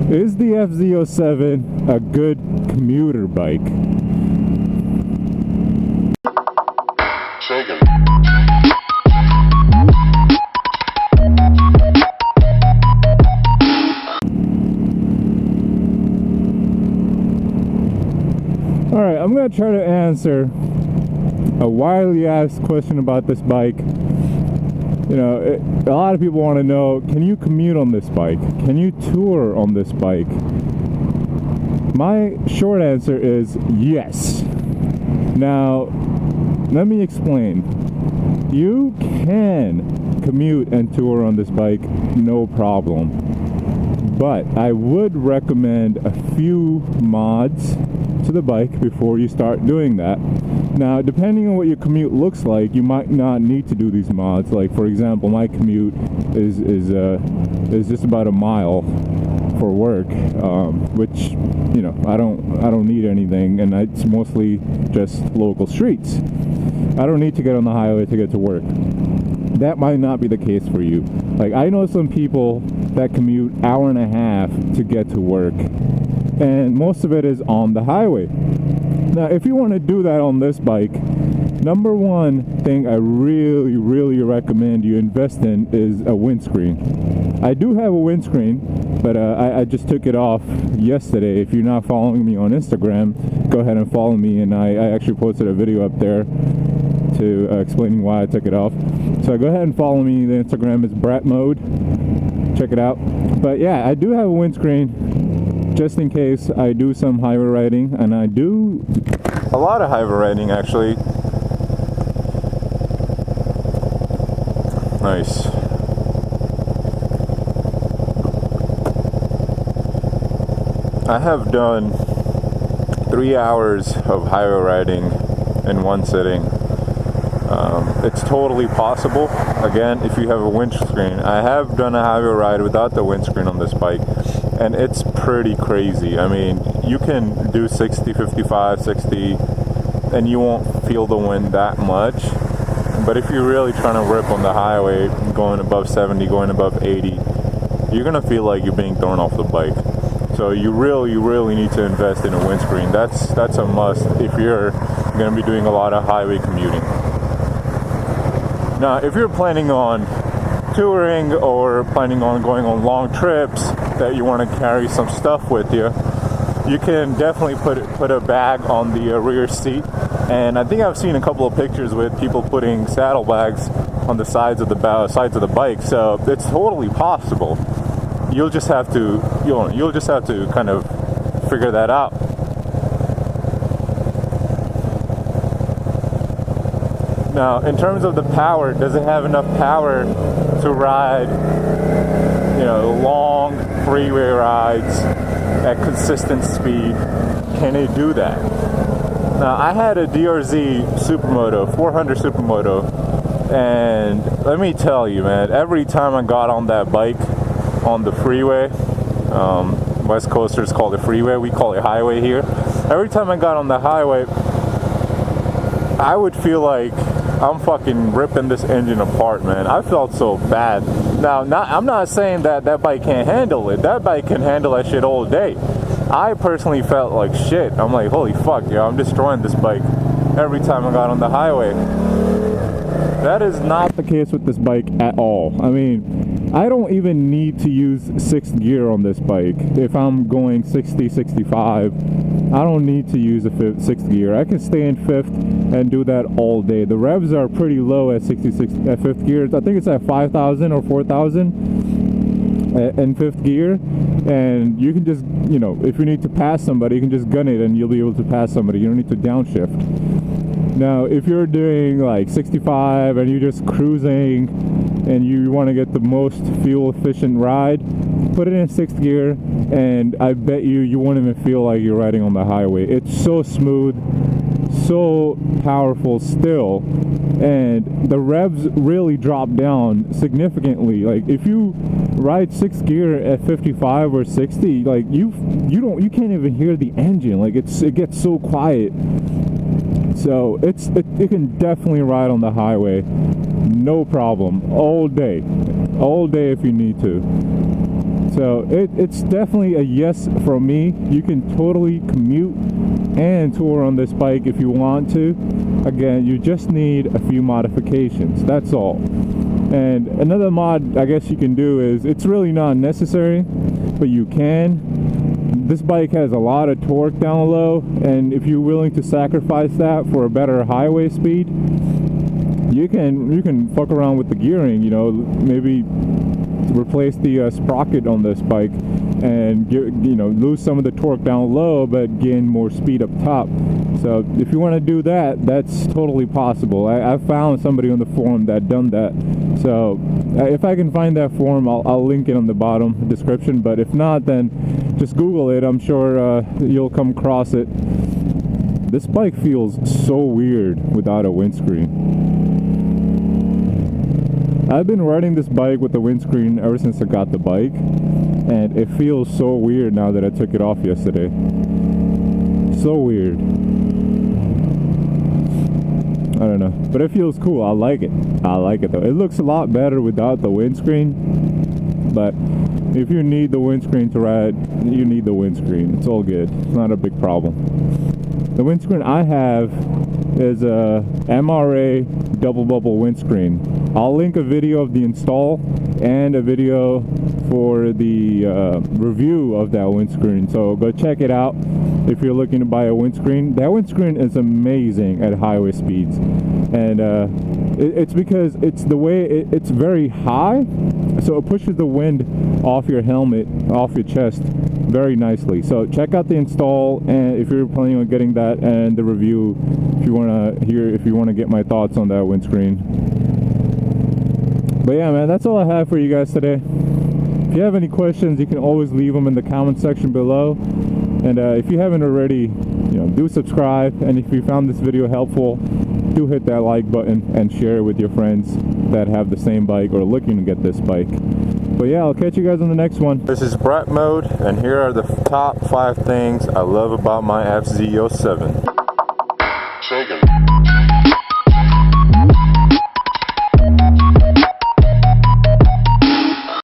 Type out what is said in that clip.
Is the FZ-07 a good commuter bike? Alright, I'm going to try to answer a widely asked question about this bike. You know, a lot of people want to know, can you commute on this bike? Can you tour on this bike? My short answer is yes. Now, let me explain. You can commute and tour on this bike, no problem. But I would recommend a few mods to the bike before you start doing that. Now, depending on what your commute looks like, you might not need to do these mods. Like, for example, my commute is just about a mile for work, which, you know, I don't need anything, and it's mostly just local streets. I don't need to get on the highway to get to work. That might not be the case for you. Like, I know some people that commute an hour and a half to get to work, and most of it is on the highway. Now, if you want to do that on this bike, number one thing I really recommend you invest in is a windscreen. I do have a windscreen, but I just took it off yesterday. If you're not following me on Instagram, go ahead and follow me, and I actually posted a video up there to explaining why I took it off. So go ahead and follow me. The Instagram is Brat Mode. Check it out. But yeah, I do have a windscreen just in case I do some highway riding, and I do a lot of highway riding actually. Nice. I have done 3 hours of highway riding in one sitting. It's totally possible, again, if you have a windscreen. I have done a highway ride without the windscreen on this bike, and it's pretty crazy. I mean, you can do 60, 55, 60, and you won't feel the wind that much. But if you're really trying to rip on the highway, going above 70, going above 80, you're gonna feel like you're being thrown off the bike. So you really need to invest in a windscreen. That's a must if you're gonna be doing a lot of highway commuting. Now, if you're planning on touring or planning on going on long trips that you want to carry some stuff with you, you can definitely put a bag on the rear seat. And I think I've seen a couple of pictures with people putting saddlebags on the sides of the bike. So it's totally possible. You'll just have to kind of figure that out. Now, in terms of the power, does it have enough power to ride, you know, long freeway rides at consistent speed? Can it do that? Now, I had a DRZ Supermoto, 400 Supermoto, and let me tell you, man, every time I got on that bike on the freeway, West Coasters call it freeway, we call it highway here. Every time I got on the highway, I would feel like I'm fucking ripping this engine apart, man. I felt so bad. Now, I'm not saying that bike can't handle it. That bike can handle that shit all day. I personally felt like shit. I'm like, holy fuck, yo, I'm destroying this bike every time I got on the highway. That is not the case with this bike at all. I mean, I don't even need to use 6th gear on this bike. If I'm going 60, 65, I don't need to use a 6th gear. I can stay in 5th and do that all day. The revs are pretty low at 5th gear. I think it's at 5,000 or 4,000 in 5th gear. And you can just, you know, if you need to pass somebody, you can just gun it and you'll be able to pass somebody. You don't need to downshift. Now, if you're doing like 65 and you're just cruising and you want to get the most fuel efficient ride, put it in 6th gear, and I bet you won't even feel like you're riding on the highway. It's so smooth, so powerful still, and the revs really drop down significantly. Like if you ride 6th gear at 55 or 60, like you can't even hear the engine. Like it gets so quiet. So it can definitely ride on the highway, no problem, all day if you need to. So it's definitely a yes from me. You can totally commute and tour on this bike if you want to. Again, you just need a few modifications, that's all. And another mod I guess you can do is, it's really not necessary, but you can. This bike has a lot of torque down low, and if you're willing to sacrifice that for a better highway speed, you can fuck around with the gearing, you know, maybe replace the sprocket on this bike and lose some of the torque down low but gain more speed up top. So if you want to do that, that's totally possible. I found somebody on the forum that done that. So if I can find that forum, I'll link it on the bottom description, but if not, then just Google it. I'm sure you'll come across it. This bike feels so weird without a windscreen. I've been riding this bike with the windscreen ever since I got the bike, and it feels so weird now that I took it off yesterday. So weird. I don't know, but it feels cool. I like it. I like it though. It looks a lot better without the windscreen, but if you need the windscreen to ride, you need the windscreen. It's all good. It's not a big problem. The windscreen I have is a MRA double bubble windscreen. I'll link a video of the install and a video for the review of that windscreen, so go check it out if you're looking to buy a windscreen. That windscreen is amazing at highway speeds, and it's because it's the way it's very high, so it pushes the wind off your helmet, off your chest very nicely. So check out the install, and if you're planning on getting that, and the review if you want to get my thoughts on that windscreen. But yeah, man, that's all I have for you guys today. If you have any questions, you can always leave them in the comment section below. And if you haven't already, do subscribe. And if you found this video helpful, do hit that like button and share it with your friends that have the same bike or looking to get this bike. But yeah, I'll catch you guys on the next one. This is Brat Mode, and here are the top 5 things I love about my FZ-07.